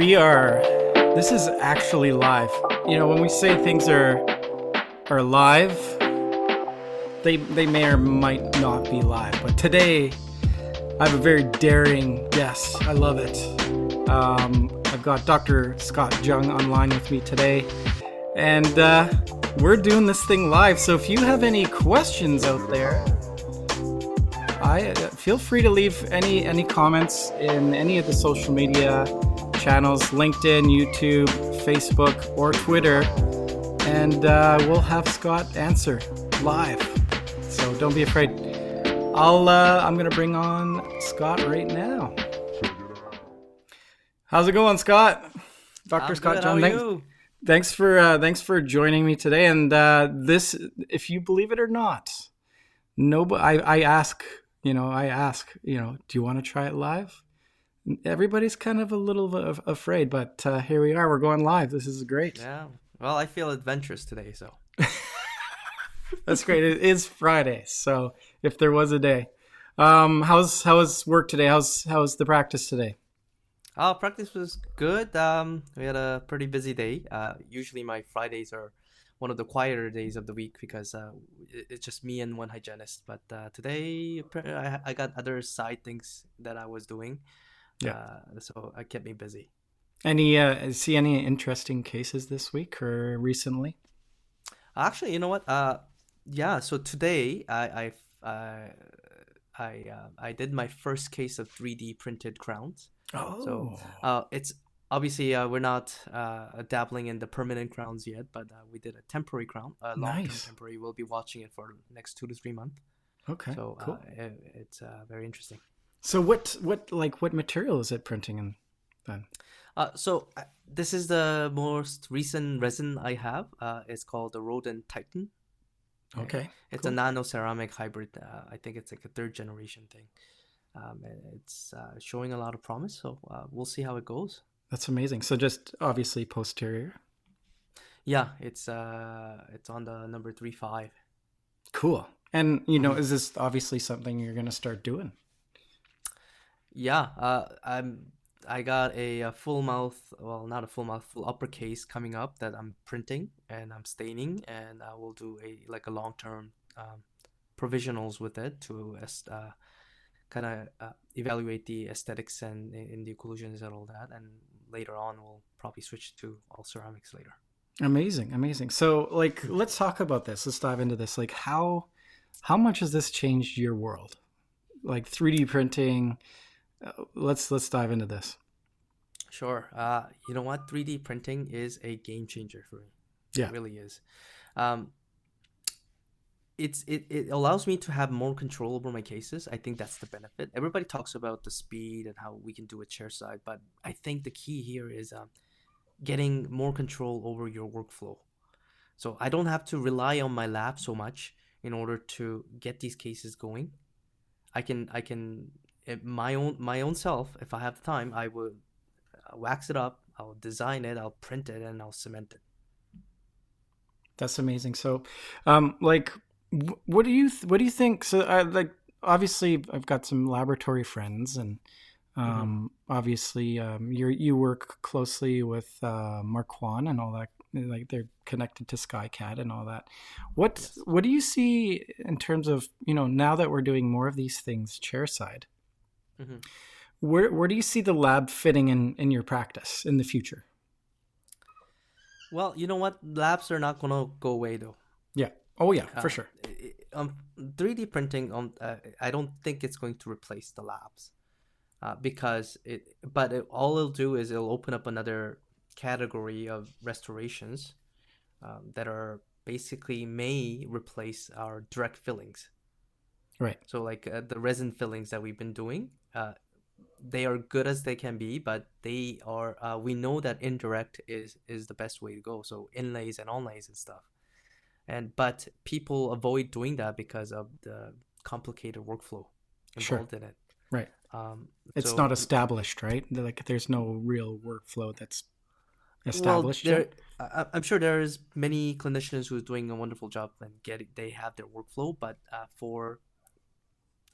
This is actually live. You know, when we say things are live, they may or might not be live. But today, I have a very daring guest. I love it. I've got Dr. Scott Jung online with me today, and we're doing this thing live. So if you have any questions out there, I feel free to leave any comments in any of the social media channels, LinkedIn, YouTube, Facebook, or Twitter, and we'll have Scott answer live. So don't be afraid. I'm gonna bring on Scott right now. How's it going, Scott? Dr. Scott good. John. How are you? Thanks for joining me today. And this, if you believe it or not, I ask, do you want to try it live? Everybody's kind of a little afraid, but here we are. We're going live. This is great. Yeah. Well, I feel adventurous today, so. That's great. It is Friday, so if there was a day, how's work today? How's the practice today? Practice was good. We had a pretty busy day. Usually my Fridays are one of the quieter days of the week because it's just me and one hygienist. But today I got other side things that I was doing. Yeah. So it kept me busy. Any interesting cases this week or recently? Actually, you know what? Yeah. So today I did my first case of 3D printed crowns. Oh. So it's obviously we're not dabbling in the permanent crowns yet, but we did a temporary crown, a long-term temporary. We'll be watching it for the next 2 to 3 months. Okay. So cool. It's very interesting. So what material is it printing in then? So this is the most recent resin I have. It's called the Rodent Titan. Okay. It's a nano ceramic hybrid. I think it's like a 3rd generation thing. It's showing a lot of promise, so we'll see how it goes. That's amazing. So just obviously posterior. Yeah, it's on the number 3.5. Cool. And is this obviously something you're going to start doing? Yeah, I got a full mouth, well, not a full mouth, full uppercase coming up that I'm printing and I'm staining, and I will do a long-term provisionals with it to kind of evaluate the aesthetics and in the occlusions and all that, and later on we'll probably switch to all ceramics later. Amazing. So let's talk about this. Let's dive into this. How much has this changed your world? 3D printing. Let's dive into this. Sure. You know what? 3D printing is a game changer for me. Yeah. It really is. It allows me to have more control over my cases. I think that's the benefit. Everybody talks about the speed and how we can do it chairside, but I think the key here is getting more control over your workflow. So I don't have to rely on my lab so much in order to get these cases going. I can my own self, if I have the time, I will wax it up, I'll design it, I'll print it, and I'll cement it. That's amazing. So, what do you think? So, obviously, I've got some laboratory friends, and obviously, you work closely with Mark Kwan and all that. They're connected to SkyCAD and all that. What do you see in terms of now that we're doing more of these things chairside? Mm-hmm. Where do you see the lab fitting in your practice in the future? Well, you know what? Labs are not going to go away, though. Yeah. Oh, yeah, for sure. 3D printing, I don't think it's going to replace the labs, because all it'll do is it'll open up another category of restorations that are basically may replace our direct fillings. Right. So the resin fillings that we've been doing, they are good as they can be, but they are we know that indirect is the best way to go. So inlays and onlays and stuff. But people avoid doing that because of the complicated workflow involved in it. Right. It's not established, right? There's no real workflow that's established yet. I'm sure there's many clinicians who are doing a wonderful job and they have their workflow, but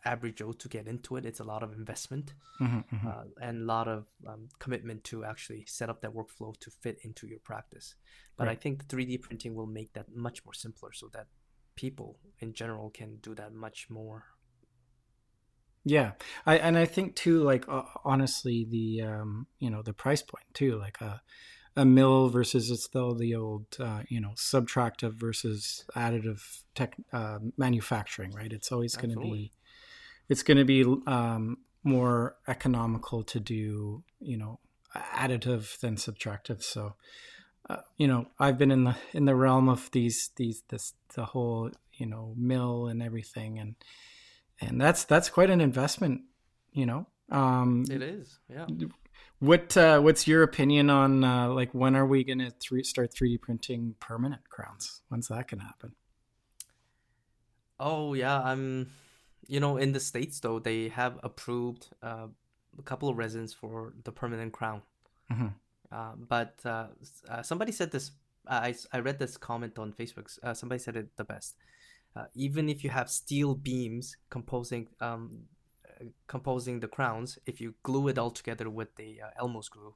average Joe to get into it. It's a lot of investment Mm-hmm. and a lot of commitment to actually set up that workflow to fit into your practice. But I Right. think the 3D printing will make that much more simpler so that people in general can do that much more. Yeah, I think too, like honestly, the the price point too, like a mill versus it's still the old subtractive versus additive tech manufacturing, right? It's always going to Absolutely. be it's going to be more economical to do additive than subtractive. So I've been in the realm of this the whole mill and everything, and that's quite an investment, you know. It is. Yeah. What's your opinion on like when are we gonna start 3D printing permanent crowns? When's that gonna happen? Oh, yeah. In the States though, they have approved a couple of resins for the permanent crown. Hmm. But somebody said this. I read this comment on Facebook. Somebody said it the best. Even if you have steel beams composing the crowns, if you glue it all together with the Elmo screw,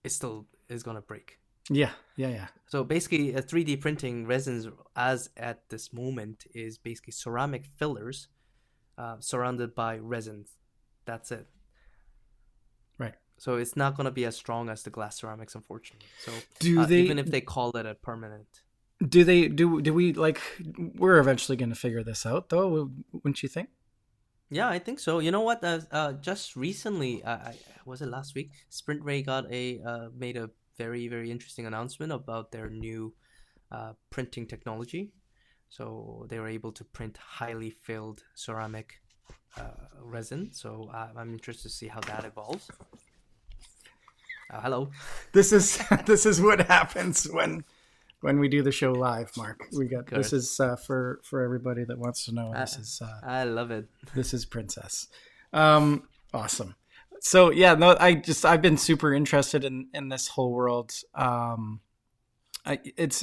it still is gonna break. Yeah, yeah, yeah. So basically, a 3D printing resins, as at this moment, is basically ceramic fillers surrounded by resins. That's it. Right. So it's not gonna be as strong as the glass ceramics, unfortunately. So Do even they if they call it a permanent. do we like we're eventually gonna figure this out though, wouldn't you think? Yeah, I think so. You know what? Just recently, was it last week? Sprint Ray made a very very interesting announcement about their new printing technology. So they were able to print highly filled ceramic resin. So I'm interested to see how that evolves. Hello. This is this is what happens when we do the show live, Mark. We got this Good. is for everybody that wants to know. I I love it. This is Princess. Awesome. So yeah, no, I've been super interested in this whole world. It's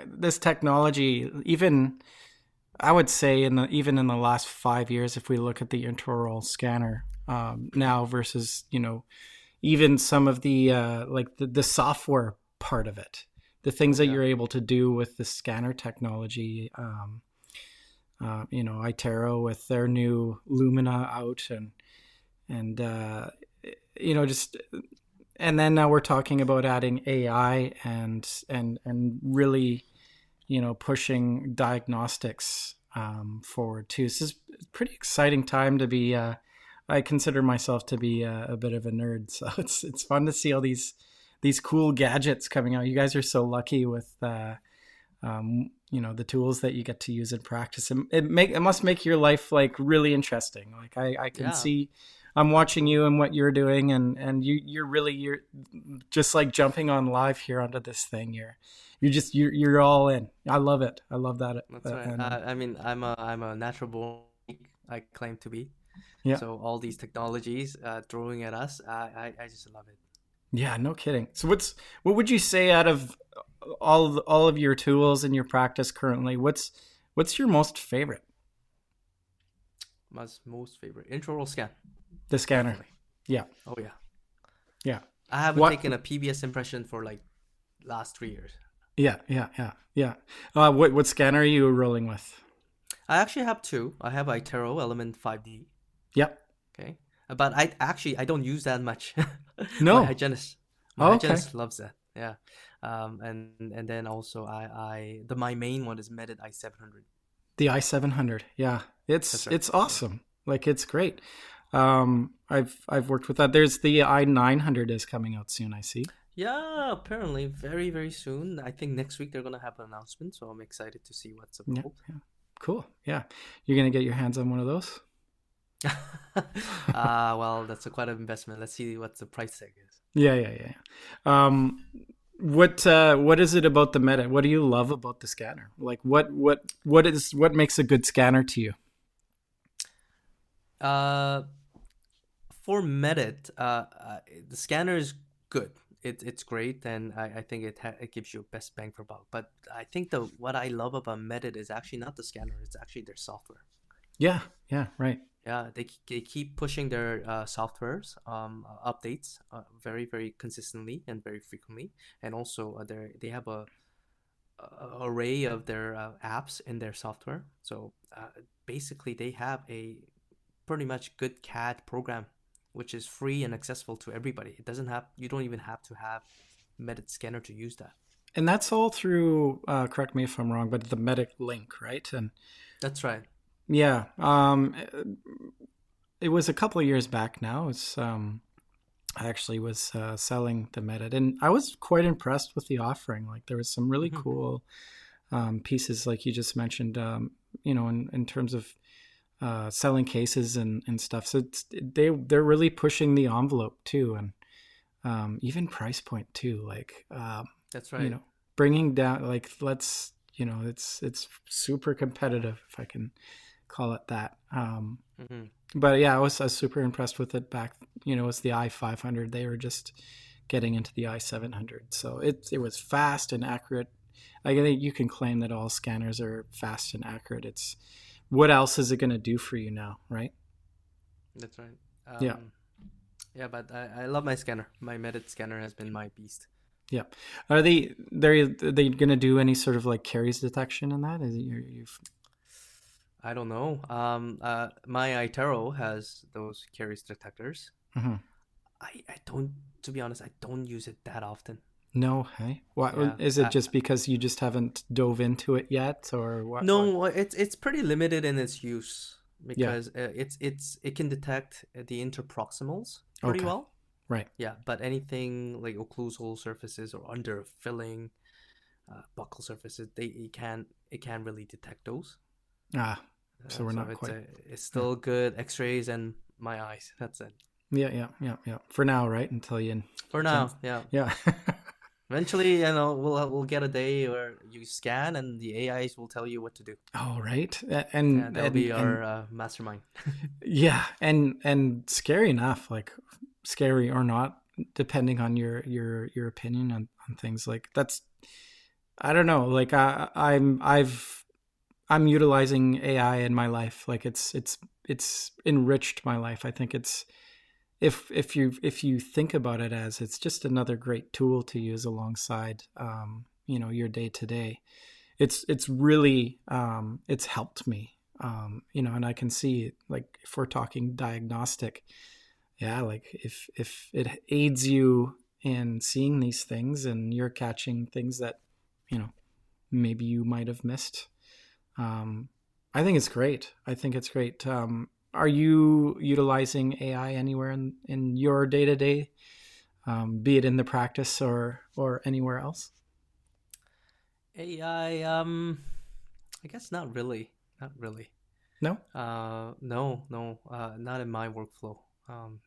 this technology. Even I would say even in the last 5 years, if we look at the intraoral scanner now versus even some of the like the software part of it, the things Oh that yeah. you're able to do with the scanner technology. Itero with their new Lumina out and just and then now we're talking about adding AI and really pushing diagnostics forward too. So this is a pretty exciting time to be. I consider myself to be a bit of a nerd, so it's fun to see all these cool gadgets coming out. You guys are so lucky with the tools that you get to use in practice. It must make your life like really interesting. Like I can Yeah. see I'm watching you and what you're doing, and you're just like jumping on live here onto this thing. You're all in. I love it. I love that. That's right. And I mean, I'm a natural born geek, I claim to be. yeah, So all these technologies throwing at us, I just love it. yeah, no kidding. So what would you say out of all of your tools in your practice currently? What's your most favorite? My most favorite intraoral scan, The scanner. definitely. Yeah, Oh yeah. yeah. I haven't What? taken a PBS impression for like last 3 years. Yeah, yeah, yeah, yeah. What scanner are you rolling with? I actually have two. I have Itero Element 5D. Yep. Okay. But I don't use that much. My No. hygienist my Oh, okay. hygienist loves that. Yeah. And then also my main one is Medit i700. The i700. Yeah. That's right. It's Yeah. awesome. Like it's great. I've worked with that. There's the i900 is coming out soon, I see. Yeah, apparently very very soon. I think next week they're gonna have an announcement, so I'm excited to see what's Yeah, about. yeah. Cool. Yeah. You're going to get your hands on one of those? Well, that's quite an investment. Let's see what the price tag is. Yeah, yeah, yeah. Um what is it about the Meta? What do you love about the scanner? Like what makes a good scanner to you? Uh, for Medit, the scanner is good. it's great, and I think it gives you best bang for buck. But I think the what I love about Medit is actually not the scanner; it's actually their software. Yeah, yeah, right. Yeah, they keep pushing their softwares updates very consistently and very frequently, and also they have a array of their apps in their software. So basically, they have a pretty much good CAD program, which is free and accessible to everybody. It doesn't have you don't even have to have Medit scanner to use that. And that's all through, correct me if I'm wrong, but the Medic link, right? And That's right. yeah, it was a couple of years back now. It's I actually was selling the Medit, and I was quite impressed with the offering. Like there was some really Hmm. cool pieces, like you just mentioned. In terms of selling cases and stuff. So they're really pushing the envelope too, and even price point too. Like That's you right. know, bringing down like it's super competitive if I can call it that. Hmm. But yeah, I was super impressed with it back. It was the i500. They were just getting into the i700, so it was fast and accurate. I think you can claim that all scanners are fast and accurate. It's what else is it going to do for you now, right? That's right. Yeah, Yeah, but I love my scanner. My Medit scanner has been my beast. yeah. Are they going to do any sort of like caries detection in that? Is it you've I don't know. My iTero has those caries detectors. mhm. I don't, to be honest, I don't use it that often. No, hey, what Yeah. is it? Just because you just haven't dove into it yet, or what? What? No, it's pretty limited in its use Yeah. because it can detect the interproximals pretty Okay. well. Right. Yeah, but anything like occlusal surfaces or under filling, buccal surfaces, it can't really detect those. Ah, so we're So not quite. it's Yeah. still good X-rays and my eyes. That's it Yeah. Yeah. Yeah. Yeah. For now, right? Until you for can. now. Yeah, Yeah. eventually, we'll get a day where you scan and the AIs will tell you what to do. Oh, right. Yeah, And they'll and be and our mastermind. yeah, and scary enough, like scary or not, depending on your opinion on things like that's. I don't know. Like I'm utilizing AI in my life. Like it's enriched my life. I think it's if you think about it as it's just another great tool to use alongside your day to day. It's really it's helped me. And I can see like if we're talking diagnostic, yeah, like if it aids you in seeing these things and you're catching things that you know maybe you might have missed. um, I think it's great. I think it's great. Are you utilizing AI anywhere in your day to day, be it in the practice or anywhere else? AI, I guess not really. Not really. No. No, no, not in my workflow. Um,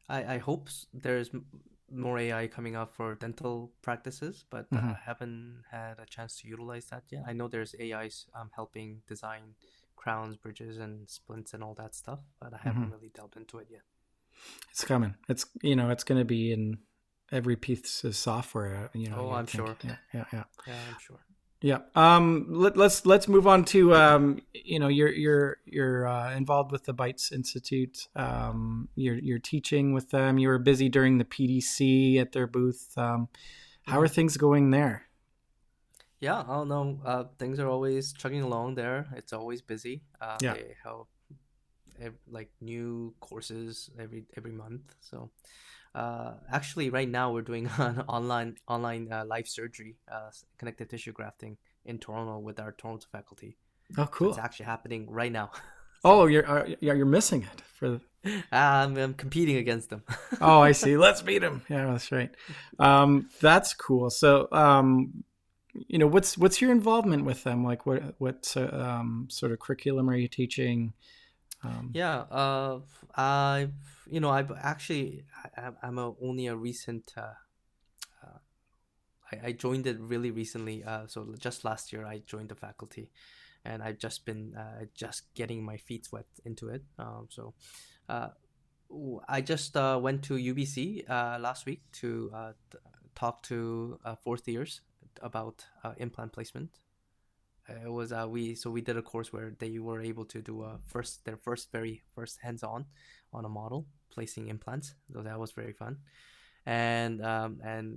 I hope there's more AI coming out for dental practices, but Hmm. I haven't had a chance to utilize that yet. I know there's AIs helping design crowns, bridges, and splints and all that stuff, but I Hmm. haven't really delved into it yet. It's coming. It's going to be in every piece of software. Oh, You'd I'm think. sure. Yeah, yeah, yeah. Yeah, I'm sure. Yeah. Let's move on to you're involved with the Bytes Institute. You're teaching with them. You were busy during the PDC at their booth. How are Hmm. things going there? Yeah, I don't know. Things are always chugging along there. It's always busy. Yeah. They have like new courses every month. So actually, right now we're doing an online live surgery, connective tissue grafting in Toronto with our Toronto faculty. Oh, So it's cool. actually happening right now. Oh, So yeah, you're missing it for. I'm competing against them. Oh, I see. Let's beat him. Yeah, that's right. That's cool. So, what's your involvement with them? Like, what sort of curriculum are you teaching? Um, Yeah, I've I've actually only a recent uh, I joined it really recently. So just last year I joined the faculty, and I've just been just getting my feet wet into it. So uh, I just went to UBC last week to talk to fourth years about implant placement. It was we did a course where they were able to do their very first hands-on on a model placing implants. So that was very fun. And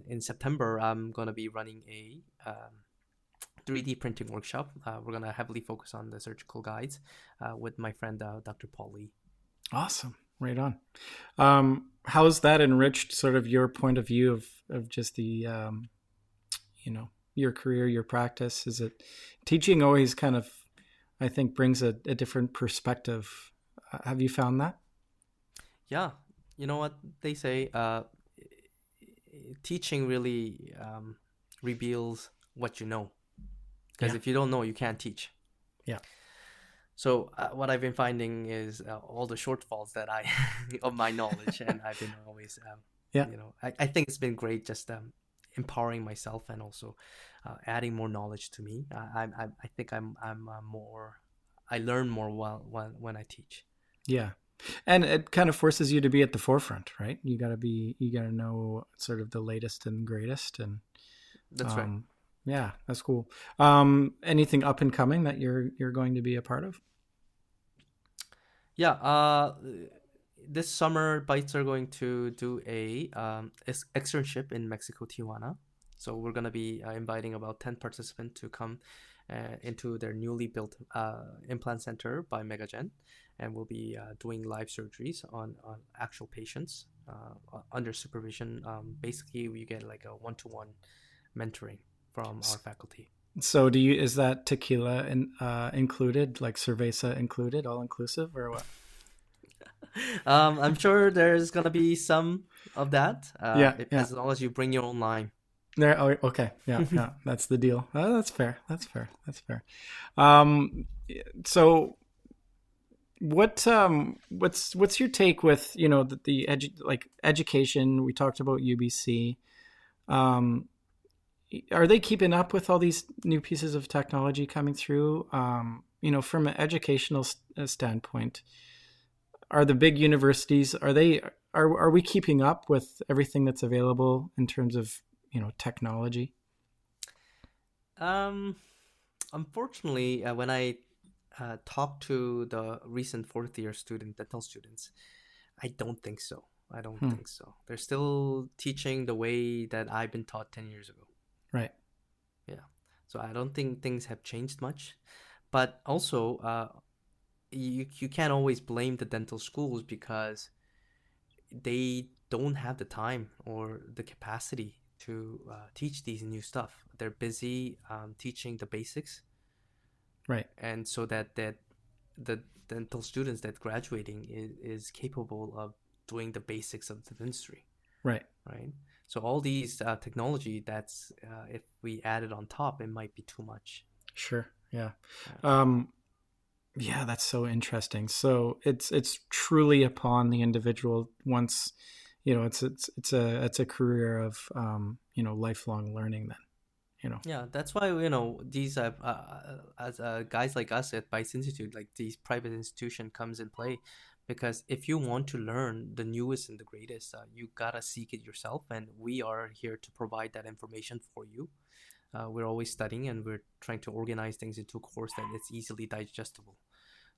in September I'm gonna be running a 3D printing workshop. We're gonna heavily focus on the surgical guides with my friend Dr. Paul Lee. Awesome. Right on. How has that enriched sort of your point of view of just the, your career, your practice? Is it teaching always kind of, I think, brings a different perspective? Have you found that? Yeah, you know what they say, teaching really reveals what you know. Because Yeah. if you don't know, you can't teach. Yeah. So what I've been finding is all the shortfalls that I of my knowledge, and I've been always, Yeah. I think it's been great just empowering myself and also adding more knowledge to me. I think I'm more, I learn more when I teach. Yeah. And it kind of forces you to be at the forefront, right? You got to know sort of the latest and greatest. And That's right. yeah, that's cool. Anything up and coming that you're going to be a part of? Yeah. This summer, Bytes are going to do a externship in Mexico, Tijuana. So we're gonna be inviting about 10 participants to come into their newly built implant center by Megagen, and we'll be doing live surgeries on actual patients under supervision. Basically, we get like a one-to-one mentoring from our faculty. So is that tequila included, like cerveza included, all inclusive or what? I'm sure there's gonna be some of that, Yeah, yeah. as long as you bring your own line. There. Oh, okay. Yeah, yeah. That's the deal. Oh, that's fair. That's fair. That's fair. Um, so what's your take with like education? We talked about UBC. Um, are they keeping up with all these new pieces of technology coming through? From an educational standpoint, are the big universities are we keeping up with everything that's available in terms of technology? Um, Unfortunately, when I talk to the recent fourth year dental students, I don't think so. I don't Hmm. think so. They're still teaching the way that I've been taught 10 years ago. Right. Yeah. So I don't think things have changed much. But also, you can't always blame the dental schools because they don't have the time or the capacity to teach these new stuff. They're busy teaching the basics, Right. and so that the dental students that graduating is capable of doing the basics of the dentistry, Right. right? So all these technology that's if we add it on top, it might be too much. Sure. Yeah. Yeah. Um, yeah, that's so interesting. So it's truly upon the individual once, it's a career of lifelong learning then, Yeah, that's why these as guys like us at Bytes Institute, like these private institution comes in play, because if you want to learn the newest and the greatest, you gotta seek it yourself, and we are here to provide that information for you. We're always studying, and we're trying to organize things into a course that it's easily digestible.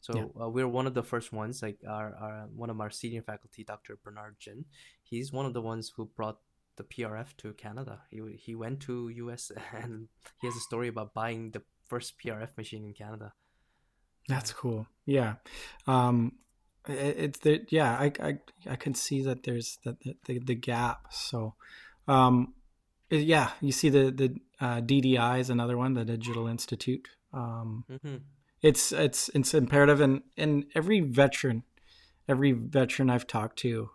Yeah. So we're one of the first ones, like our one of our senior faculty, Dr. Bernard Jin. He's one of the ones who brought the PRF to Canada. He went to US and he has a story about buying the first PRF machine in Canada. That's cool. Yeah. Um, it's the yeah. I can see that there's the gap. So, um, yeah. You see the DDI is another one, the Digital Institute. Mm-hmm. It's imperative, and every veteran I've talked to,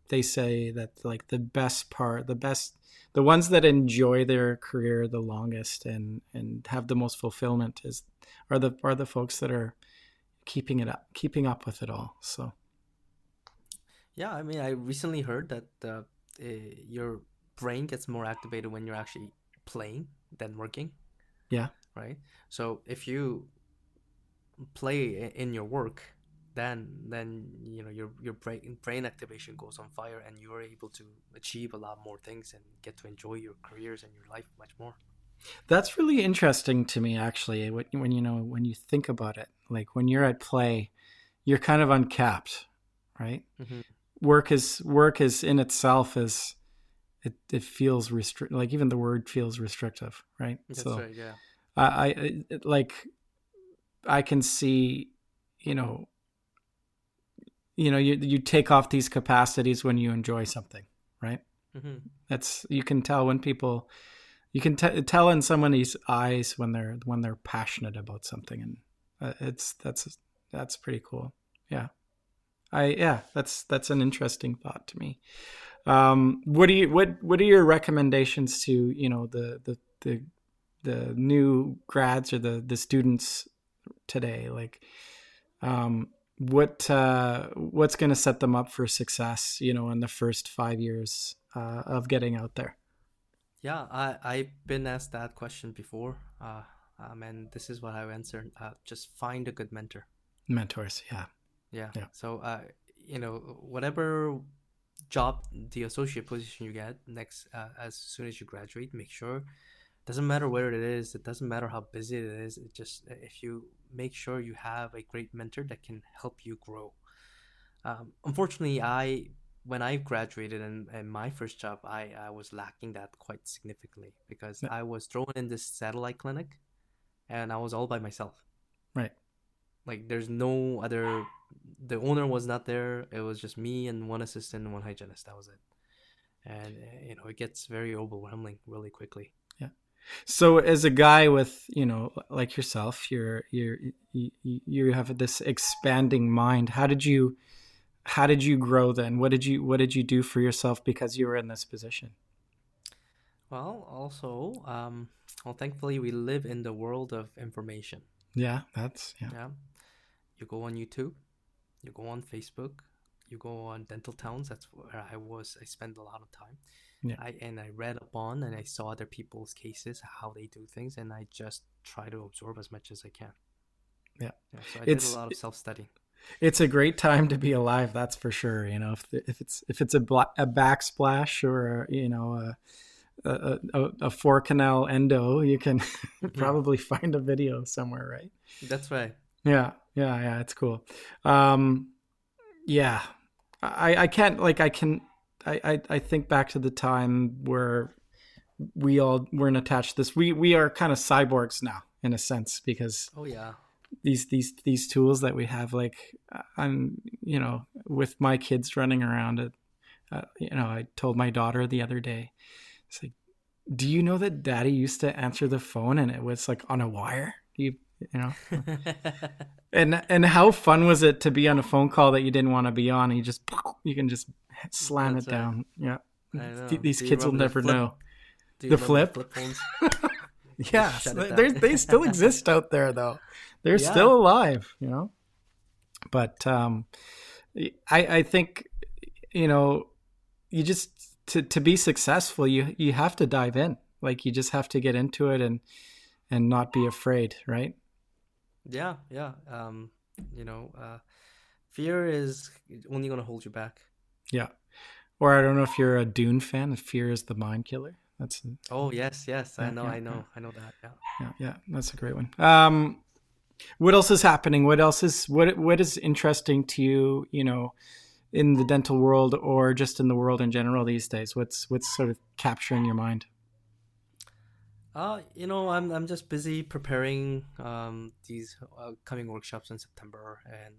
they say that like the ones that enjoy their career the longest and have the most fulfillment are the folks that are keeping up with it all. So Yeah, I mean, I recently heard that your brain gets more activated when you're actually playing than working, yeah, right? So if you play in your work, then your brain activation goes on fire, and you are able to achieve a lot more things and get to enjoy your careers and your life much more. That's really interesting to me, actually. When you think about it, like when you're at play, you're kind of uncapped, right? Hmm. Work is in itself is it feels restrict. Like even the word feels restrictive, right? That's So right. Yeah. like I can see, you know, you take off these capacities when you enjoy something, right? Hmm. That's you can tell when people you can tell in somebody's eyes when they're passionate about something, and it's that's pretty cool. Yeah, that's an interesting thought to me. What are your recommendations to the new grads or the students today? Like, what's going to set them up for success? In the first 5 years of getting out there. Yeah, I've been asked that question before, and this is what I've answered. Just find a good mentor. Mentors, yeah, Yeah. yeah, So, whatever job, the associate position you get next, as soon as you graduate, make sure, doesn't matter where it is, it doesn't matter how busy it is. It just, if you make sure you have a great mentor that can help you grow. Unfortunately, when I graduated and my first job, I was lacking that quite significantly because yeah, I was thrown in this satellite clinic and I was all by myself. right. Like there's no other, the owner was not there. It was just me and one assistant and one hygienist. That was it. And it gets very overwhelming really quickly. Yeah. So as a guy with, like yourself, you have this expanding mind. How did you grow then? What did you do for yourself because you were in this position? Well, also, well, thankfully we live in the world of information. Yeah, that's yeah. Yeah. You go on YouTube, you go on Facebook, you go on Dental Towns. That's where I was. I spent a lot of time. Yeah. I read upon and I saw other people's cases, how they do things, and I just try to absorb as much as I can. Yeah. Yeah, so I did a It's lot of self study. it's a great time to be alive, that's for sure. If it's a backsplash or a 4 canal endo, you can Hmm. probably find a video somewhere, right? That's right. Yeah, yeah, yeah. It's cool. Um, yeah, I can't like I can I think back to the time where we all weren't attached to this. We are kind of cyborgs now in a sense because Oh yeah. these tools that we have, like I'm with my kids running around it. I told my daughter the other day, it's like, do you know that daddy used to answer the phone and it was like on a wire? You know and how fun was it to be on a phone call that you didn't want to be on, and you can just slam it That's right. down. Yeah. I know. These Do you kids will remember the never flip? know. Do you The remember the flip. flip phones? You just Yes, shut it down. they still exist out there though. They're Yeah. still alive. But I think you know you just to be successful, you have to dive in. Like you just have to get into it and not be afraid, right? Yeah. Yeah. You know, uh, Fear is only going to hold you back. Yeah. Or I don't know if you're a Dune fan. Fear is the mind killer. That's Oh, yes. Yes. I yeah, know. yeah, I yeah, know. I know that. Yeah. yeah, yeah. That's a great one. What else is happening? What is interesting to you? In the dental world or just in the world in general these days? What's sort of capturing your mind? I'm just busy preparing these coming workshops in September and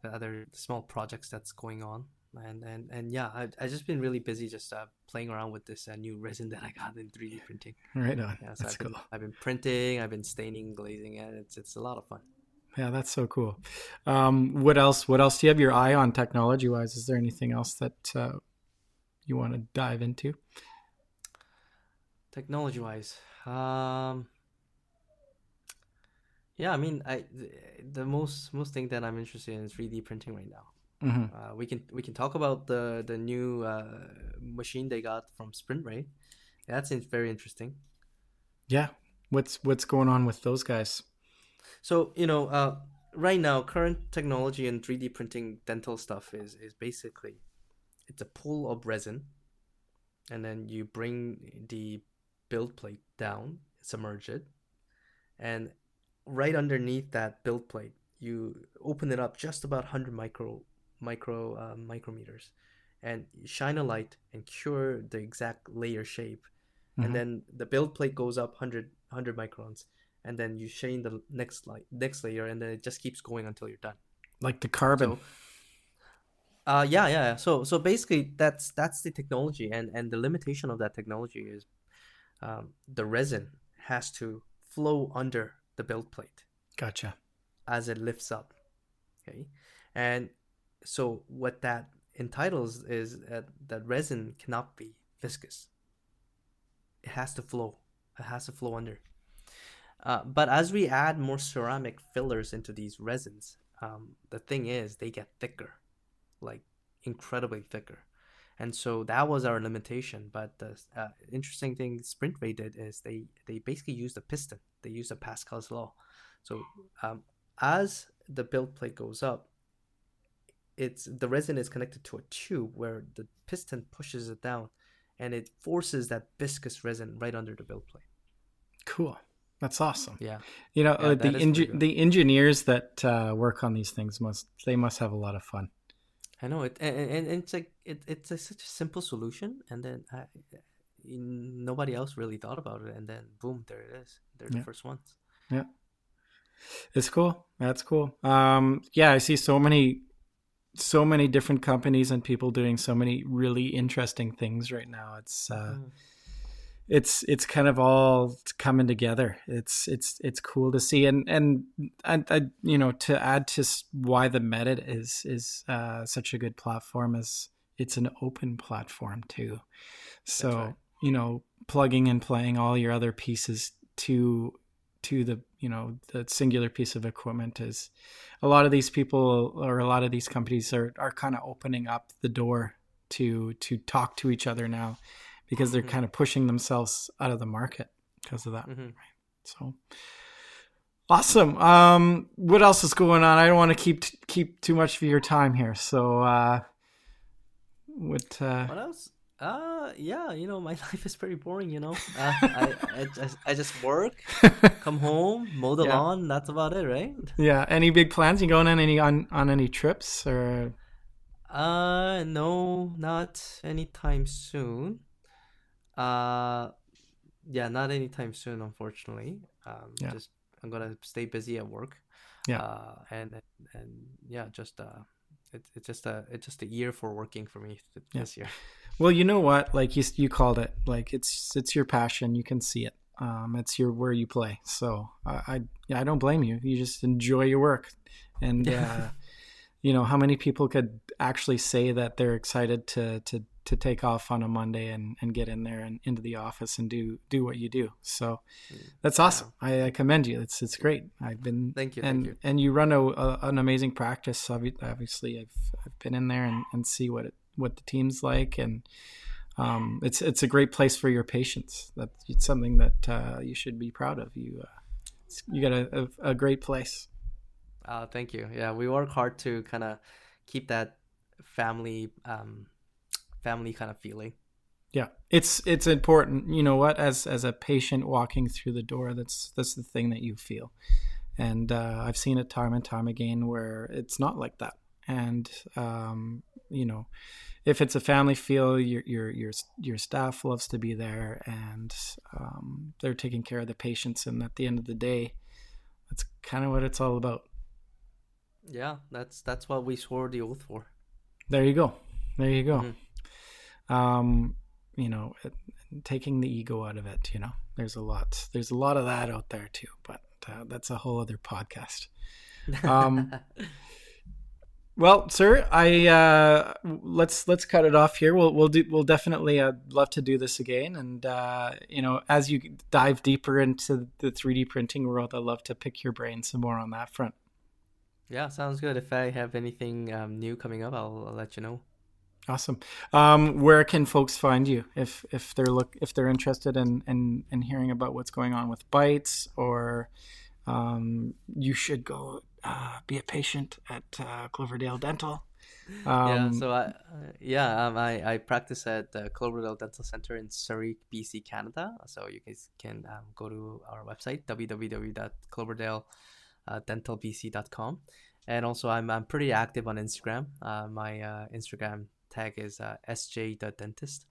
the other small projects that's going on. And yeah, I just been really busy just playing around with this new resin that I got in 3D printing. Right on. Yeah, so That's cool. I've been printing, I've been staining, glazing it. It's a lot of fun. Yeah, that's so cool. What else do you have your eye on technology wise? Is there anything else that you want to dive into? Technology wise, yeah, I mean, the most thing that I'm interested in is 3D printing right now. Hmm. We can talk about the new machine they got from Sprint Ray. That's very interesting. Yeah. What's going on with those guys? So right now, current technology in 3D printing dental stuff is basically it's a pool of resin, and then you bring the build plate down, submerge it, and right underneath that build plate, you open it up just about 100 micrometers, and shine a light and cure the exact layer shape, and Hmm. then the build plate goes up 100 microns, and then you shine the next layer, and then it just keeps going until you're done. Like the carbon. So yeah. So basically, that's the technology, and the limitation of that technology is the resin has to flow under the build plate Gotcha. as it lifts up. Okay, and so what that entitles is that resin cannot be viscous. It has to flow. It has to flow under. But as we add more ceramic fillers into these resins, the thing is they get thicker, like incredibly thicker. And so that was our limitation. But the interesting thing Sprint Ray did is they basically used a piston. They used a Pascal's law. So um, as the build plate goes up, it's the resin is connected to a tube where the piston pushes it down, and it forces that viscous resin right under the build plate. Cool. That's awesome. Yeah, You know, yeah, that is pretty good. the engineers that work on these things must have a lot of fun. I know it, and it's like such a simple solution, and then nobody else really thought about it, and then boom, there it is. They're the Yeah. first ones. Yeah. It's cool. That's cool. Yeah, I see so many different companies and people doing so many really interesting things right now. Hmm. It's kind of all coming together. It's cool to see, and you know, to add to why the Meta is such a good platform is it's an open platform too. That's right. So, you know, plugging and playing all your other pieces to the, you know, the singular piece of equipment is a lot of these people or a lot of these companies are kind of opening up the door to talk to each other now because they're Hmm. kind of pushing themselves out of the market because of that. Hmm. So awesome. What else is going on? I don't want to keep too much of your time here. So what What else? Yeah, my life is pretty boring. I just work, come home, mow the yeah. lawn. That's about it, right? Yeah. Any big plans? You going on any trips or No, not anytime soon. Uh, yeah, not anytime soon, unfortunately. yeah. Just I'm gonna stay busy at work. Yeah. And yeah, just it's just a year for working for me Yeah. this year. Well, you know what? Like you called it. Like it's your passion. You can see it. It's your where you play. So I don't blame you. You just enjoy your work, and you know how many people could actually say that they're excited to take off on a Monday and get in there and into the office and do what you do. So that's Yeah. awesome. I commend you. It's great. I've been Thank you. Thank you. and you run an amazing practice. Obviously, I've been in there and see what the team's like, and it's a great place for your patients. That it's something that you should be proud of. You got a great place. Thank you. Yeah, we work hard to kind of keep that family family kind of feeling. Yeah, it's important. You know what? As a patient walking through the door, that's the thing that you feel, and I've seen it time and time again where it's not like that. And you know, if it's a family feel, your staff loves to be there, and they're taking care of the patients. And at the end of the day, that's kind of what it's all about. Yeah, that's what we swore the oath for. There you go. There you go. Hmm. Um, you know, taking the ego out of it. You know, there's a lot of that out there too, but that's a whole other podcast. Um, well, sir, I let's cut it off here. We'll definitely love to do this again, and you know, as you dive deeper into the 3D printing world, I'd love to pick your brain some more on that front. Yeah, sounds good. If I have anything new coming up, I'll let you know. Awesome. Where can folks find you if they're interested in hearing about what's going on with Bytes, or you should go be a patient at Cloverdale Dental. Yeah, Um, so I practice at the Cloverdale Dental Center in Surrey, BC, Canada. So you guys can go to our website www.cloverdaledentalbc.com, and also I'm pretty active on Instagram. My Instagram tag is sj the dentist.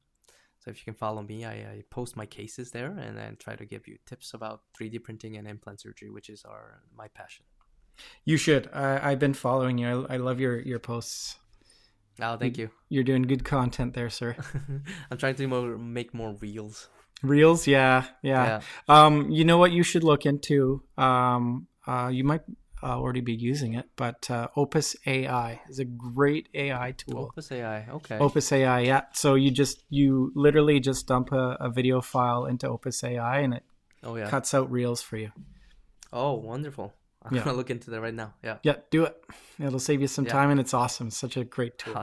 So if you can follow me, I post my cases there and then try to give you tips about 3D printing and implant surgery, which is my passion. you should. I've been following you. I love your posts. Oh, thank you. You're doing good content there, sir. I'm trying to make more reels. Reels, yeah. Yeah. You know what you should look into? You might already be using it, but Opus AI is a great AI tool. Opus AI, okay. Opus AI, yeah. So you literally just dump a video file into Opus AI, and it cuts out reels for you. Oh, wonderful. I'm gonna look into that right now. Yeah. Yeah, do it. It'll save you some time, and it's awesome. It's such a great tool.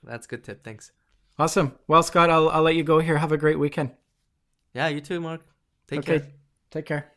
That's a good tip. Thanks. Awesome. Well, Scott, I'll let you go here. Have a great weekend. Yeah, you too, Mark. Take care. Take care.